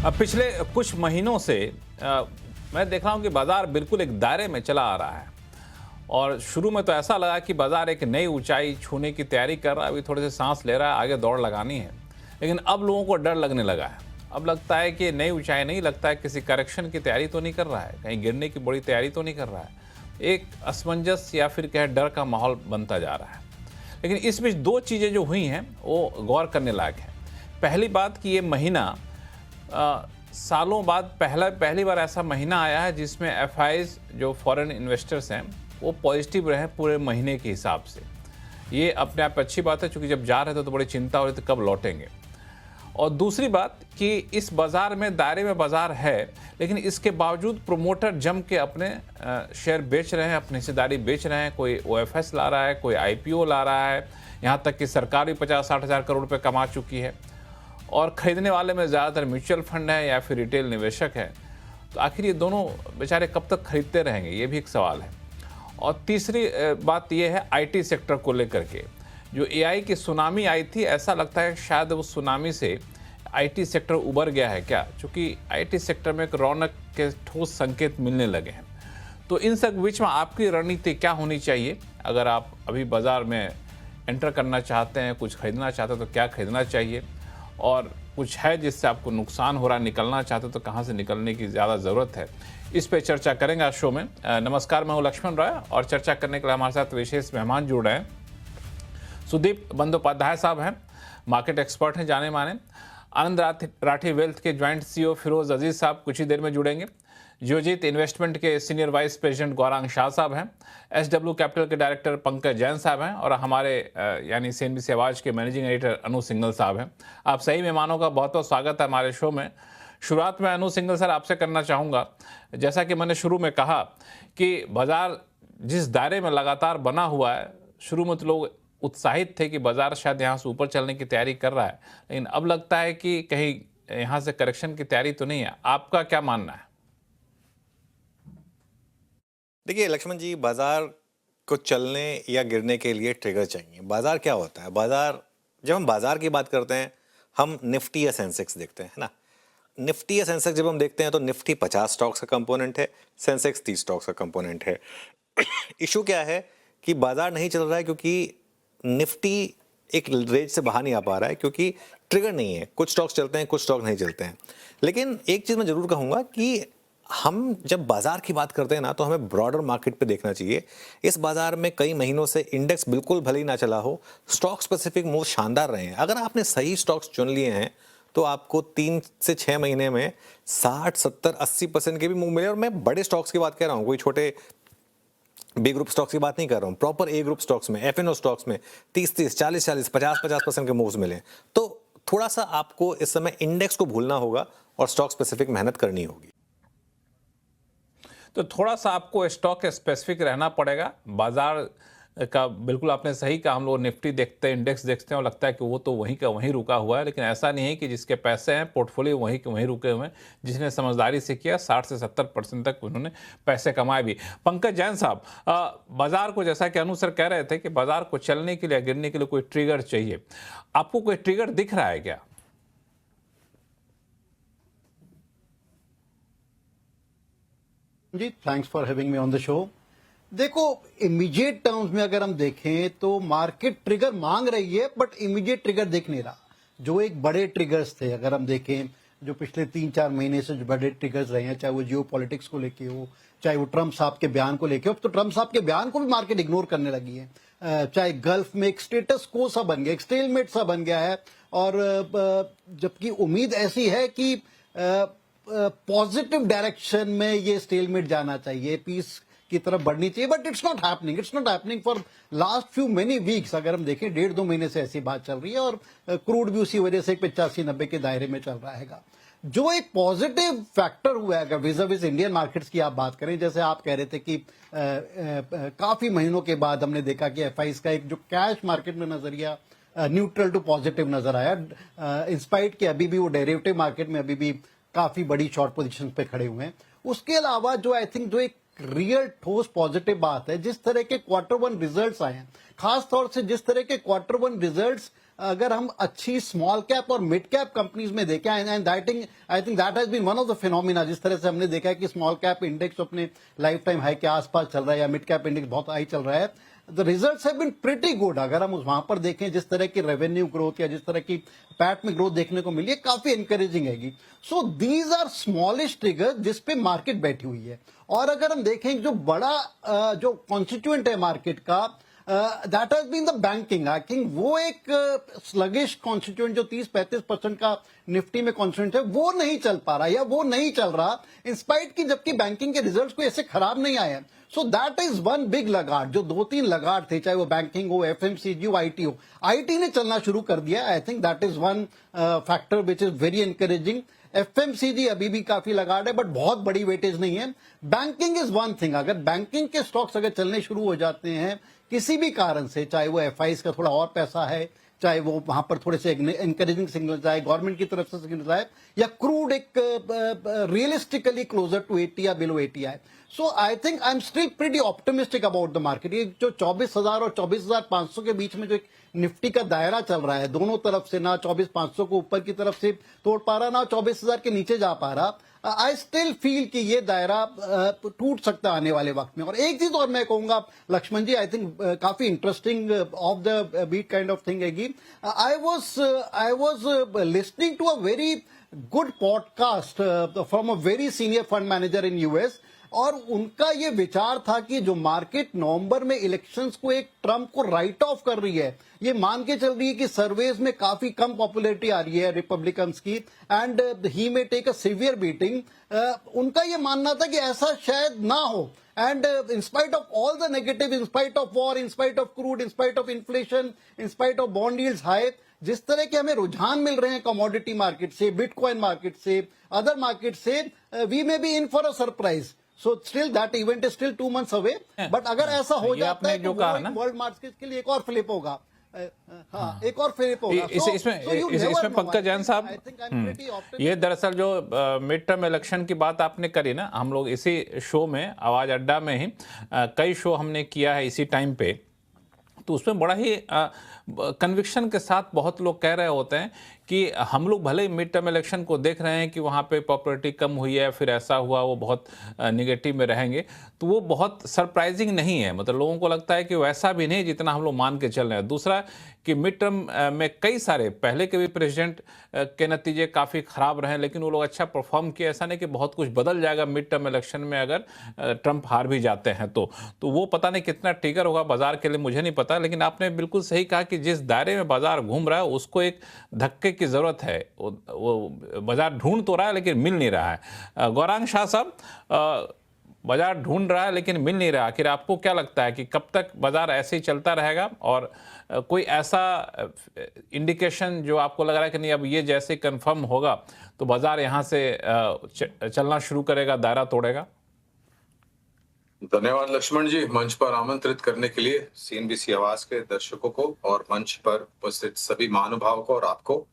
अब पिछले कुछ महीनों से मैं देख रहा हूं कि बाजार बिल्कुल एक दायरे में चला आ रहा है और शुरू में तो ऐसा लगा कि बाजार एक नई ऊंचाई छूने की तैयारी कर रहा है, अभी थोड़े से सांस ले रहा है, आगे दौड़ लगानी है। लेकिन अब लोगों को डर लगने लगा है। अब लगता है कि नई ऊंचाई नहीं, लगता है किसी करेक्शन की तैयारी तो नहीं कर रहा है, कहीं गिरने की बड़ी तैयारी तो नहीं कर रहा है। एक असमंजस या फिर कह डर का माहौल बनता जा रहा है। लेकिन इस बीच दो चीज़ें जो हुई हैं वो गौर करने लायक है। पहली बात कि ये महीना सालों बाद पहली बार ऐसा महीना आया है जिसमें एफआईज जो फॉरेन इन्वेस्टर्स हैं वो पॉजिटिव रहे पूरे महीने के हिसाब से। ये अपने आप अच्छी बात है, क्योंकि जब जा रहे थे तो बड़ी चिंता हो रही थी कब लौटेंगे। और दूसरी बात कि इस बाज़ार में दायरे में बाज़ार है, लेकिन इसके बावजूद प्रोमोटर जम के अपने शेयर बेच रहे हैं, अपनी हिस्सेदारी बेच रहे हैं। कोई ओएफएस ला रहा है, कोई आईपीओ ला रहा है, यहाँ तक कि सरकार भी 50-60 हज़ार करोड़ रुपये कमा चुकी है। और ख़रीदने वाले में ज़्यादातर म्यूचुअल फंड है या फिर रिटेल निवेशक है। तो आखिर ये दोनों बेचारे कब तक खरीदते रहेंगे, ये भी एक सवाल है। और तीसरी बात ये है आईटी सेक्टर को लेकर के, जो एआई की सुनामी आई थी, ऐसा लगता है शायद उस सुनामी से आईटी सेक्टर उबर गया है क्या, क्योंकि आईटी सेक्टर में एक रौनक के ठोस संकेत मिलने लगे हैं। तो इन सब बीच में आपकी रणनीति क्या होनी चाहिए? अगर आप अभी बाज़ार में एंटर करना चाहते हैं, कुछ खरीदना चाहते हैं तो क्या खरीदना चाहिए, और कुछ है जिससे आपको नुकसान हो रहा है, निकलना चाहते तो कहाँ से निकलने की ज़्यादा ज़रूरत है, इस पे चर्चा करेंगे आज शो में। नमस्कार, मैं हूँ लक्ष्मण राय और चर्चा करने के लिए हमारे साथ विशेष मेहमान जुड़ रहे हैं। सुदीप बंदोपाध्याय साहब हैं, मार्केट एक्सपर्ट हैं जाने माने। आनंद राठी वेल्थ के ज्वाइंट सीईओ फिरोज अजीज साहब कुछ ही देर में जुड़ेंगे। जियोजीत इन्वेस्टमेंट के senior vice president Gaurang Shah साहब हैं। एसडब्ल्यू कैपिटल के डायरेक्टर पंकज जैन साहब हैं और हमारे यानी सीएनबीसी आवाज़ के मैनेजिंग एडिटर अनु सिंघल साहब हैं। आप सही मेहमानों का बहुत बहुत स्वागत है हमारे शो में। शुरुआत में अनु सिंघल सर आपसे करना चाहूँगा। जैसा कि मैंने शुरू में कहा कि बाज़ार जिस दायरे में लगातार बना हुआ है, शुरू में तो लोग उत्साहित थे कि बाज़ार शायद यहाँ से ऊपर चलने की तैयारी कर रहा है, लेकिन अब लगता है कि कहीं यहाँ से करेक्शन की तैयारी तो नहीं है। आपका क्या मानना है? देखिए लक्ष्मण जी, बाजार को चलने या गिरने के लिए ट्रिगर चाहिए। बाजार क्या होता है? बाजार, जब हम बाजार की बात करते हैं हम निफ्टी या सेंसेक्स देखते हैं, है ना। निफ्टी या सेंसेक्स जब हम देखते हैं तो निफ्टी 50 स्टॉक्स का कंपोनेंट है, सेंसेक्स 30 स्टॉक्स का कंपोनेंट है। इशू क्या है कि बाजार नहीं चल रहा है क्योंकि निफ्टी एक रेंज से बाहर नहीं आ पा रहा है, क्योंकि ट्रिगर नहीं है। कुछ स्टॉक्स चलते हैं, कुछ स्टॉक नहीं चलते हैं। लेकिन एक चीज़ मैं ज़रूर कहूँगा कि हम जब बाजार की बात करते हैं ना, तो हमें ब्रॉडर मार्केट पे देखना चाहिए। इस बाजार में कई महीनों से इंडेक्स बिल्कुल भले ही ना चला हो, स्टॉक स्पेसिफिक मूव शानदार रहे हैं। अगर आपने सही स्टॉक्स चुन लिए हैं तो आपको 3 से 6 महीने में 60, 70, 80% के भी मूव मिले। और मैं बड़े स्टॉक्स की बात कर रहा हूँ, कोई छोटे बी ग्रुप स्टॉक्स की बात नहीं कर रहा हूँ। प्रॉपर ए ग्रुप स्टॉक्स में, एफएनओ स्टॉक्स में 30-30, 40-40, 50-50% के मूव्स मिले। तो थोड़ा सा आपको इस समय इंडेक्स को भूलना होगा और स्टॉक स्पेसिफिक मेहनत करनी होगी। तो थोड़ा सा आपको स्टॉक स्पेसिफिक रहना पड़ेगा। बाजार का बिल्कुल आपने सही कहा, हम लोग निफ्टी देखते हैं, इंडेक्स देखते हैं और लगता है कि वो तो वहीं का वहीं रुका हुआ है, लेकिन ऐसा नहीं है कि जिसके पैसे हैं पोर्टफोलियो वहीं के वहीं रुके हुए हैं। जिसने समझदारी से किया 60 से 70% तक उन्होंने पैसे कमाए भी। पंकज जैन साहब, बाजार को जैसा कि अनु सर कह रहे थे कि बाजार को चलने के लिए, गिरने के लिए कोई ट्रिगर चाहिए, आपको कोई ट्रिगर दिख रहा है क्या? जी, thanks for having me on the show. देखो, इमीडिएट टर्म्स में अगर हम देखें तो मार्केट ट्रिगर मांग रही है, बट इमीडिएट ट्रिगर दिख नहीं रहा। जो एक बड़े ट्रिगर्स थे, अगर हम देखें जो पिछले 3-4 महीने से जो बड़े ट्रिगर्स रहे हैं, चाहे वो जियो पॉलिटिक्स को लेके हो, चाहे वो ट्रम्प साहब के बयान को लेके हो, तो ट्रम्प साहब के बयान को भी मार्केट इग्नोर करने लगी है। चाहे गल्फ में एक स्टेटस को सा बन गया, एक स्टेलमेट सा बन गया है। और जबकि उम्मीद ऐसी है कि पॉजिटिव डायरेक्शन में ये स्टेलमेट जाना चाहिए, पीस की तरफ बढ़नी चाहिए, but it's not happening for last few many weeks. अगर हम देखें 1.5-2 महीने से ऐसी बात चल रही है और क्रूड भी उसी वजह से 85-90 के दायरे में चल रहा है। जो एक पॉजिटिव फैक्टर हुआ है विज़ इंडियन मार्केट्स की आप बात करें, जैसे आप कह रहे थे कि काफी महीनों के बाद हमने देखा कि एफआईज का एक जो कैश मार्केट में नजरिया न्यूट्रल टू पॉजिटिव नजर आया, इंस्पाइट कि अभी भी वो डेरिवेटिव मार्केट में अभी भी काफी बड़ी शॉर्ट पोजीशन पे खड़े हुए हैं। उसके अलावा जो आई थिंक जो एक रियल ठोस पॉजिटिव बात है, जिस तरह के क्वार्टर 1 रिजल्ट्स आए हैं, खास तौर से जिस तरह के क्वार्टर 1 रिजल्ट्स अगर हम अच्छी स्मॉल कैप और मिड कैप कंपनीज में देखें, and I think that has been one of the phenomena, जिस तरह से हमने देखा है कि स्मॉल कैप इंडेक्स अपने लाइफ टाइम हाई के आसपास चल रहा है या मिड कैप इंडेक्स बहुत हाई चल रहा है, the results have been pretty good. अगर हम वहां पर देखें जिस तरह की रेवेन्यू ग्रोथ या जिस तरह की पैट में ग्रोथ देखने को मिली है, काफी इंकरेजिंग हैगी। सो दीज आर स्मॉलिश ट्रिगर जिस पे मार्केट बैठी हुई है। और अगर हम देखें जो बड़ा जो कॉन्स्टिट्यूएंट है मार्केट का, that has been the banking. I think वो एक स्लगिश कॉन्स्टिट्यूएंट जो 30-35% का निफ्टी में कॉन्स्टिट्यूएंट है, वो नहीं चल पा रहा या वो नहीं चल रहा इंस्पाइट की, जबकि बैंकिंग के रिजल्ट्स कोई ऐसे खराब नहीं आए हैं। So that is one big laggard. जो 2-3 लगाड़ थे, चाहे वो बैंकिंग हो, एफएमसीजी हो, आईटी हो, आईटी ने चलना शुरू कर दिया। आई think that is one factor which is very encouraging. FMCG अभी भी काफी लगाड़ है, बट बहुत बड़ी वेटेज नहीं है। Banking is one thing. अगर बैंकिंग के स्टॉक्स अगर चलने शुरू हो जाते हैं किसी भी कारण से, चाहे वो एफआईज का थोड़ा और पैसा है, चाहे वो वहां पर थोड़े से एनकरेजिंग सिग्नल आए गवर्नमेंट की तरफ से सिग्नल आए, या क्रूड एक रियलिस्टिकली क्लोजर टू 80 या बिलो 80 आए, so I think I am still pretty optimistic about the market. ये जो 24,000 और 24,500 के बीच में जो एक निफ्टी का दायरा चल रहा है, दोनों तरफ से ना 24,500 को ऊपर की तरफ से तोड़ पा रहा, ना 24,000 के नीचे जा पा रहा, आई स्टिल फील कि ये दायरा टूट सकता है आने वाले वक्त में। और एक चीज और मैं कहूंगा लक्ष्मण जी, आई थिंक काफी interesting off the beat kind of thing हैगी। I was listening to a very good podcast from a very senior fund manager in US, और उनका ये विचार था कि जो मार्केट नवंबर में इलेक्शंस को एक ट्रम्प को राइट ऑफ कर रही है, ये मान के चल रही है कि सर्वेज में काफी कम पॉपुलैरिटी आ रही है रिपब्लिकन्स की, and he may take a severe beating. उनका ये मानना था कि ऐसा शायद ना हो, and in spite of all the negative, in spite of war, in spite of crude, in spite of inflation, in spite of bond yields high, जिस तरह के हमें रुझान मिल रहे हैं कमोडिटी मार्केट से, बिटकॉइन मार्केट से, अदर मार्केट से, we may be in for a surprise. So still that event is still 2 months away, but अगर ऐसा हो जाता है तो वर्ल्ड मार्केट के लिए एक और फ्लिप होगा। हाँ, एक और फ्लिप होगा। इसमें पंकज जैन साहब, ये दरअसल जो मिड टर्म इलेक्शन की बात आपने करी ना, हम लोग इसी शो में, आवाज अड्डा में ही कई शो हमने किया है इसी टाइम पे, तो उसमें बड़ा ही कन्विक्शन के साथ बहुत लोग कह रहे होते हैं कि हम लोग भले ही मिड टर्म इलेक्शन को देख रहे हैं कि वहाँ पे पॉपुलैरिटी कम हुई है, फिर ऐसा हुआ, वो बहुत निगेटिव में रहेंगे, तो वो बहुत सरप्राइजिंग नहीं है। मतलब लोगों को लगता है कि वैसा भी नहीं जितना हम लोग मान के चल रहे हैं। दूसरा कि मिड टर्म में कई सारे पहले के भी प्रेसिडेंट के नतीजे काफ़ी ख़राब रहे, लेकिन वो लोग अच्छा परफॉर्म किए। ऐसा नहीं कि बहुत कुछ बदल जाएगा मिड टर्म इलेक्शन में अगर ट्रंप हार भी जाते हैं तो वो पता नहीं कितना ट्रिगर होगा बाजार के लिए, मुझे नहीं पता। लेकिन आपने बिल्कुल सही कहा कि जिस दायरे में बाजार घूम रहा है उसको एक धक्के की ज़रूरत है। वो बाजार ढूंढ तो रहा है लेकिन मिल नहीं रहा है। गौरांग शाह साहब, बाजार ढूंढ रहा है लेकिन मिल नहीं रहा, आखिर आपको क्या लगता है कि कब तक बाजार ऐसे ही चलता रहेगा? और कोई ऐसा इंडिकेशन जो आपको लग रहा है कि नहीं अब ये जैसे कंफर्म होगा तो बाजार यहां से चलना शुरू करेगा, दायरा तोड़ेगा? धन्यवाद लक्ष्मण जी, मंच पर आमंत्रित करने के लिए सीएनबीसी आवाज के दर्शकों को और मंच पर उपस्थित सभी महानुभावों को और आपको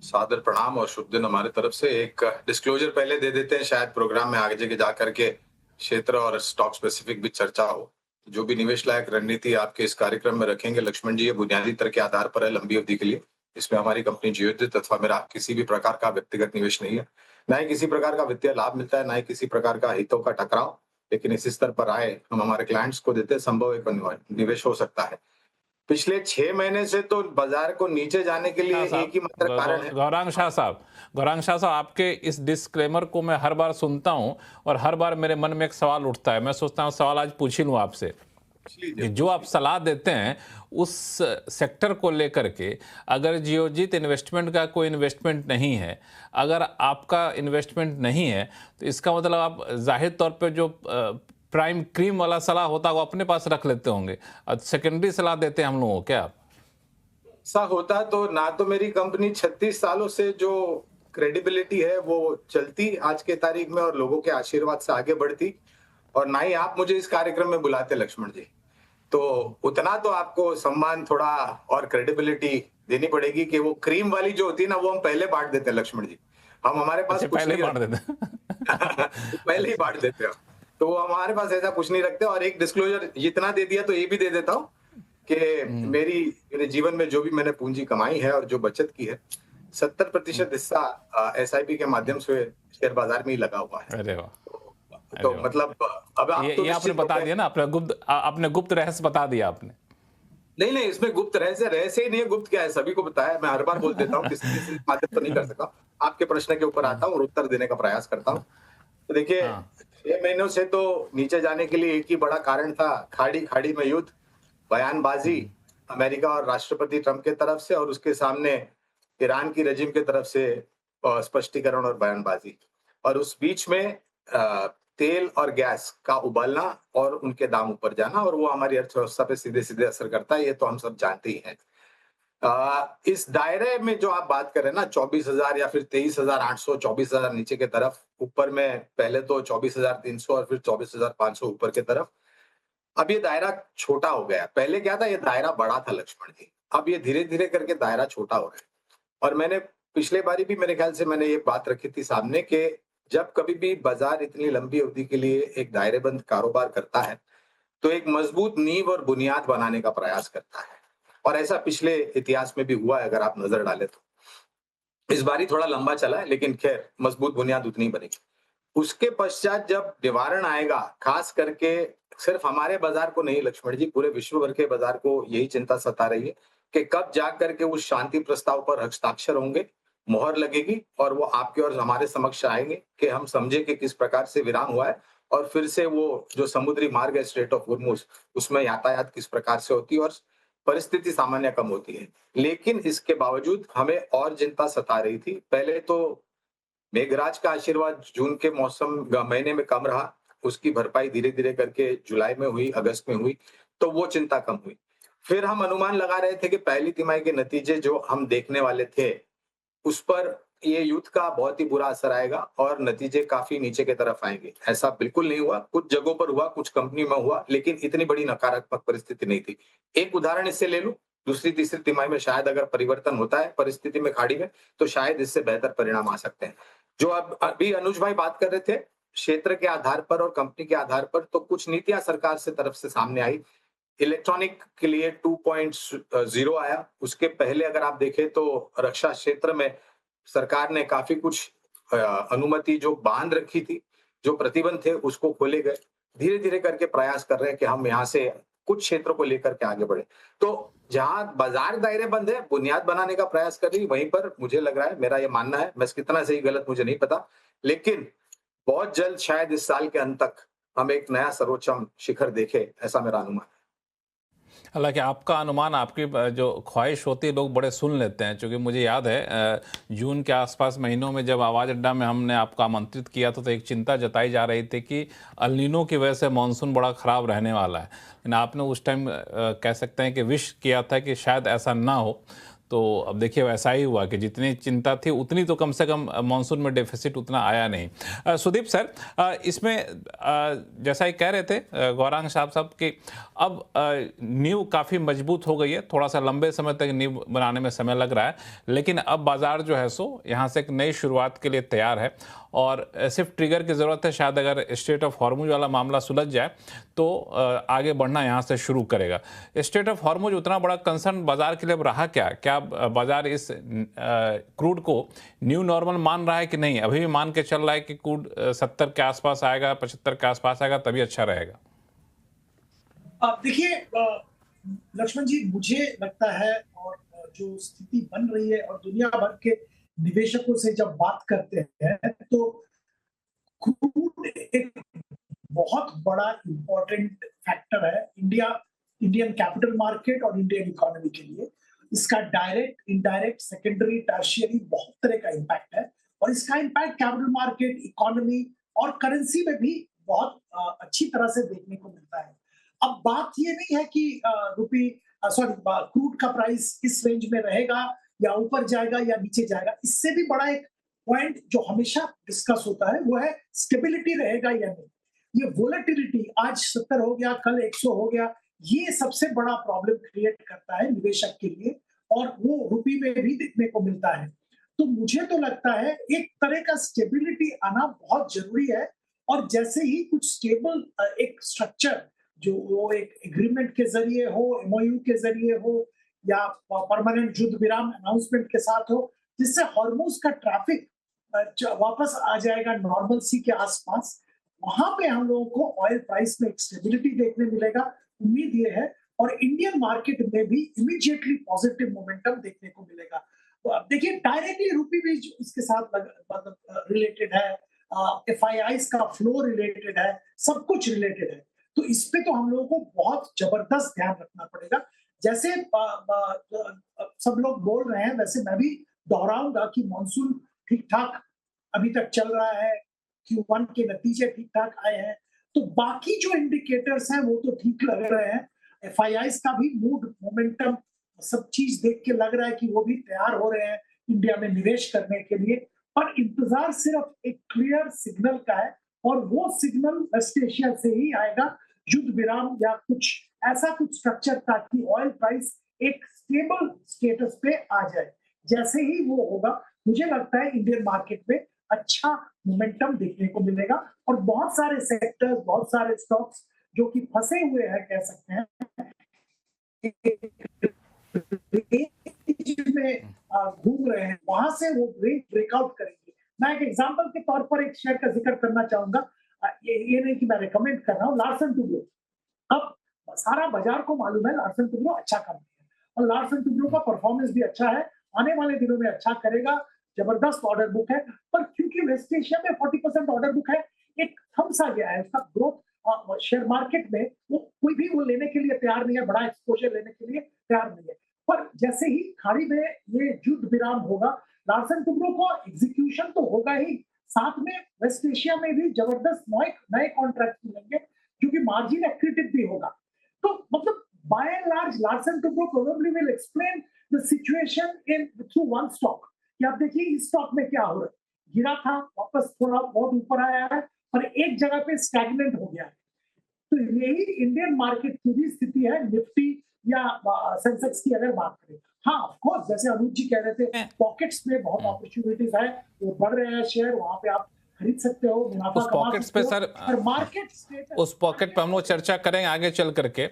सादर प्रणाम और शुभ दिन हमारे तरफ से। एक डिस्क्लोजर पहले दे देते हैं, शायद प्रोग्राम में आगे जा करके क्षेत्र और स्टॉक स्पेसिफिक भी चर्चा हो। जो भी निवेश लायक रणनीति आपके इस कार्यक्रम में रखेंगे लक्ष्मण जी, ये बुनियादी तरह के आधार पर है, लंबी अवधि के लिए। इसमें हमारी कंपनी जियोजित अथवा मेरा किसी भी प्रकार का व्यक्तिगत निवेश नहीं है, ना ही किसी प्रकार का वित्तीय लाभ मिलता है, ना ही किसी प्रकार का हितों का टकराव। लेकिन इस स्तर पर आए हम हमारे क्लाइंट्स को देते संभव एक निवेश हो सकता है। पिछले 6 महीने से तो बाजार को नीचे जाने के लिए एक ही मात्र कारण है। गौरांग शाह साहब, आपके इस डिस्क्लेमर को मैं हर बार सुनता हूं और हर बार मेरे मन में एक सवाल उठता है। मैं सोचता हूं सवाल आज पूछ ही लूं आपसे कि जो आप सलाह देते हैं उस सेक्टर को लेकर के, अगर जियोजित इन्वेस्टमेंट का कोई इन्वेस्टमेंट नहीं है, अगर आपका इन्वेस्टमेंट नहीं है, तो इसका मतलब आप जाहिर तौर पे जो प्राइम क्रीम वाला सलाह होता है वो अपने पास रख लेते होंगे और सेकेंडरी सलाह देते हैं हम लोगों को। क्या ऐसा होता तो ना तो मेरी कंपनी 36 सालों से जो क्रेडिबिलिटी है वो चलती आज के तारीख में और लोगों के आशीर्वाद से आगे बढ़ती, और ना ही आप मुझे इस कार्यक्रम में बुलाते लक्ष्मण जी। तो उतना तो आपको सम्मान थोड़ा और क्रेडिबिलिटी देनी पड़ेगी कि वो क्रीम वाली जो होती है ना वो हम पहले बांट देते हैं लक्ष्मण जी। हम हमारे पास पहले बांट देते पहले ही बांट देते हैं, तो हमारे पास ऐसा कुछ नहीं रखते। और एक डिस्क्लोजर इतना दे दिया तो ये भी दे देता हूं कि मेरे जीवन में जो भी मैंने पूंजी कमाई है और जो बचत की है, 70% हिस्सा एसआईपी के माध्यम से शेयर बाजार में ही लगा हुआ है। अरे वाह! तो अरे वाह! मतलब अब आप तो ये आपने निश्चित रूप बता से दिया ना, अपने गुप्त रहस्य बता दिया आपने। नहीं, नहीं, इसमें गुप्त रहस्य ही नहीं है, गुप्त क्या है, सभी को पता है। मैं हर बार बोल देता हूँ, किसी माध्यम तो नहीं कर सकता। आपके प्रश्न के ऊपर आता हूँ और उत्तर देने का प्रयास करता हूँ। तो देखिए, हाँ, 6 महीनों से तो नीचे जाने के लिए एक ही बड़ा कारण था, खाड़ी में युद्ध, बयानबाजी अमेरिका और राष्ट्रपति ट्रंप के तरफ से और उसके सामने ईरान की रजीम की तरफ से स्पष्टीकरण और बयानबाजी। और उस बीच में तेल और गैस का उबलना और उनके दाम ऊपर जाना और वो हमारी अर्थव्यवस्था पे सीधे-सीधे असर करता है, ये तो हम सब जानते ही हैं। इस दायरे में जो आप बात कर रहे हैं ना 24,000 या फिर 23,800, 24,000 नीचे के तरफ, ऊपर में पहले तो 24,300 और फिर 24,500 ऊपर के तरफ। अब ये दायरा छोटा हो गया है। पहले क्या था, ये दायरा बड़ा था लक्ष्मण जी। अब ये धीरे-धीरे करके दायरा छोटा हो रहा है। और मैंने पिछले बारी भी मेरे ख्याल से मैंने ये बात रखी थी सामने कि जब कभी भी बाजार इतनी लंबी अवधि के लिए एक दायरेबंद कारोबार करता है, तो एक मजबूत नींव और बुनियाद बनाने का प्रयास करता है। और ऐसा पिछले इतिहास में भी हुआ है, अगर आप नजर डालें तो। इस बारी थोड़ा लंबा चला है, लेकिन खैर मजबूत बुनियाद उतनी ही बनेगी। उसके पश्चात जब निवारण आएगा, खास करके सिर्फ हमारे बाजार को नहीं लक्ष्मण जी, पूरे विश्व भर के बाजार को यही चिंता सता रही है कि कब जा करके उस शांति प्रस्ताव पर हस्ताक्षर होंगे, मोहर लगेगी और वो आपके और हमारे समक्ष आएंगे कि हम समझे कि किस प्रकार से विराम हुआ है और फिर से वो जो समुद्री मार्ग है स्ट्रेट ऑफ होर्मुज, उसमें यातायात किस प्रकार से होती है और परिस्थिति सामान्य कम होती है। लेकिन इसके बावजूद हमें और चिंता सता रही थी। पहले तो मेघराज का आशीर्वाद जून के महीने में कम रहा, उसकी भरपाई धीरे-धीरे करके जुलाई में हुई, अगस्त में हुई, तो वो चिंता कम हुई। फिर हम अनुमान लगा रहे थे कि पहली तिमाही के नतीजे जो हम देखने वाले थे, उस पर ये युद्ध का बहुत ही बुरा असर आएगा और नतीजे काफ़ी नीचे की तरफ आएँगे। ऐसा बिल्कुल नहीं हुआ, कुछ जगहों पर हुआ, कुछ कंपनी में हुआ, लेकिन इतनी बड़ी नकारात्मक परिस्थिति नहीं थी। एक उदाहरण इससे ले लूँ, दूसरी, तीसरी तिमाही में शायद अगर परिवर्तन होता है परिस्थिति में खाड़ी में, तो शायद इससे बेहतर परिणाम आ सकते हैं। जो अब अभी अनुज भाई बात कर रहे थे, क्षेत्र के आधार पर और कंपनी के आधार पर, तो कुछ नीतियाँ सरकार से तरफ से सामने आई। इलेक्ट्रॉनिक के लिए 2.0 आया, उसके पहले अगर आप देखें तो रक्षा क्षेत्र में सरकार ने काफ़ी कुछ अनुमति जो बाँध रखी थी, जो प्रतिबंध थे उसको खोले गए। धीरे-धीरे करके प्रयास कर रहे हैं कि हम यहाँ से कुछ क्षेत्रों को लेकर के आगे बढ़ें। तो जहाँ बाज़ार दायरेबंद है, बुनियाद बनाने का प्रयास कर रही है, वहीं पर मुझे लग रहा है, मेरा ये मानना है, बस कितना सही गलत मुझे नहीं पता, लेकिन बहुत जल्द शायद इस साल के अंत तक हम एक नया सर्वोच्चम शिखर देखें, ऐसा मेरा अनुमान है। हालाँकि आपका अनुमान, आपकी जो ख्वाहिश होती है लोग बड़े सुन लेते हैं, चूँकि मुझे याद है जून के आसपास महीनों में जब आवाज़ अड्डा में हमने आपको आमंत्रित किया था, तो एक चिंता जताई जा रही थी कि अल नीनो की वजह से मानसून बड़ा ख़राब रहने वाला है। लेकिन आपने उस टाइम कह सकते हैं कि विश किया था कि शायद ऐसा ना हो। तो अब देखिए वैसा ही हुआ कि जितनी चिंता थी उतनी तो कम से कम मानसून में डेफिसिट उतना आया नहीं। सुदीप सर, इसमें जैसा ही कह रहे थे गौरांग साहब कि अब नींव काफ़ी मजबूत हो गई है, थोड़ा सा लंबे समय तक नींव बनाने में समय लग रहा है, लेकिन अब बाजार जो है सो यहाँ से एक नई शुरुआत के लिए तैयार है और सिर्फ ट्रिगर की ज़रूरत है। शायद अगर स्ट्रेट ऑफ हॉर्मुज वाला मामला सुलझ जाए तो आगे बढ़ना यहाँ से शुरू करेगा। स्ट्रेट ऑफ हॉर्मुज उतना बड़ा कंसर्न बाजार के लिए अब रहा क्या बाजार इस क्रूड को न्यू नॉर्मल मान रहा है कि नहीं? अभी भी मान के चल रहा है कि क्रूड 70 के आसपास आएगा, 75 के आसपास आएगा, तभी अच्छा रहेगा? देखिए लक्ष्मण जी, मुझे लगता है और जो स्थिति बन रही है और दुनिया भर के निवेशकों से जब बात करते हैं तो क्रूड एक बहुत बड़ा इंपॉर्टेंट फैक्टर है इंडियन कैपिटल मार्केट और इंडियन इकोनॉमी के लिए। इसका डायरेक्ट, इनडायरेक्ट, सेकेंडरी, टर्शियरी बहुत तरह का इम्पैक्ट है और इसका इम्पैक्ट कैपिटल मार्केट, इकोनॉमी और करेंसी में भी बहुत अच्छी तरह से देखने को मिलता है। अब बात ये नहीं है कि क्रूड का प्राइस इस रेंज में रहेगा या ऊपर जाएगा या नीचे जाएगा। इससे भी बड़ा एक पॉइंट जो हमेशा डिस्कस होता है वो है स्टेबिलिटी रहेगा या नहीं। ये वोलेटिलिटी आज 70 हो गया, कल 100 हो गया, ये सबसे बड़ा प्रॉब्लम क्रिएट करता है निवेशक के लिए और वो रुपये में भी देखने को मिलता है। तो मुझे तो लगता है एक तरह का स्टेबिलिटी आना बहुत जरूरी है और जैसे ही कुछ स्टेबल एक स्ट्रक्चर जो वो एक एग्रीमेंट के जरिए हो, एमओयू के जरिए हो, या परमानेंट युद्ध विराम अनाउंसमेंट के साथ हो, जिससे हॉर्मुज का ट्रैफिक वापस आ जाएगा नॉर्मल सी के आसपास। वहां पे हम लोगों को ऑयल प्राइस में एक स्टेबिलिटी देखने मिलेगा, उम्मीद ये है। और इंडियन मार्केट में भी इमीडिएटली पॉजिटिव मोमेंटम देखने को मिलेगा। तो अब देखिए डायरेक्टली रूपी भी इसके साथ रिलेटेड है, एफआईआईस का फ्लो रिलेटेड है, सब कुछ रिलेटेड है। तो इस पे तो हम लोगों को बहुत जबरदस्त ध्यान रखना पड़ेगा। जैसे सब लोग बोल रहे हैं, वैसे मैं भी दोहराऊंगा कि मॉनसून ठीक ठाक अभी तक चल रहा है, Q1 के नतीजे ठीक ठाक आए हैं, तो बाकी जो इंडिकेटर्स हैं वो तो ठीक लग रहे हैं। एफआईआईस का भी मूड, मोमेंटम, सब चीज देख के लग रहा है कि वो भी तैयार हो रहे हैं इंडिया में निवेश करने के लिए। पर इंतजार सिर्फ एक क्लियर सिग्नल का है, और वो सिग्नल वेस्ट एशिया से ही आएगा, युद्ध विराम या कुछ ऐसा कुछ स्ट्रक्चर, ताकि ऑयल प्राइस एक स्टेबल स्टेटस पे आ जाए। जैसे ही वो होगा, मुझे लगता है इंडियन मार्केट में अच्छा मोमेंटम देखने को मिलेगा, और बहुत सारे सेक्टर्स, बहुत सारे स्टॉक्स जो कि फंसे हुए हैं, कह सकते हैं, में घूम रहे हैं, वहां से वो ब्रेकआउट करेंगे। मैं एक एग्जांपल के तौर पर एक शेयर का जिक्र करना चाहूंगा, ये नहीं कि मैं रिकमेंड कर रहा हूँ, लार्सन टुब्रो। अब सारा बाजार को मालूम है लार्सन टुब्रो अच्छा कंपनी है, और लार्सन टुब्रो का परफॉर्मेंस भी अच्छा है, आने वाले दिनों में अच्छा करेगा, जबरदस्त ऑर्डर बुक है। पर क्योंकि वेस्ट एशिया में 40% ऑर्डर बुक है, एक थम सा गया है उसका ग्रोथ। शेयर मार्केट में वो कोई भी वो लेने के लिए तैयार नहीं है, बड़ा एक्सपोजर लेने के लिए तैयार नहीं है। पर जैसे ही खाड़ी में ये युद्ध विराम होगा, लार्सन टुब्रो को एग्जीक्यूशन तो होगा ही, साथ में वेस्ट एशिया में भी जबरदस्त नए कॉन्ट्रैक्ट मिलेंगे, क्योंकि मार्जिन एक्रेटिव भी होगा। तो मतलब by and large Larsen Toubro probably will explain the situation in through one stock. कि आप देखिए इस स्टॉक में क्या हो रहा है, गिरा था, वापस थोड़ा बहुत ऊपर आया है, और एक जगह पे स्टैग्नेंट हो गया है। तो यही इंडियन मार्केट की भी स्थिति है, निफ्टी या सेंसेक्स की अगर बात करें। हाँ, ऑफ कोर्स, जैसे अनूप जी कह रहे थे, पॉकेट्स में बहुत अपॉर्चुनिटीज है, वो बढ़ रहे हैं शेयर, वहां पे आप खरीद सकते हो, मुनाफा उस कमा पॉकेट्स सकते पे हो। सर, और मार्केट उस पॉकेट पे हम लोग चर्चा करेंगे आगे चल करके।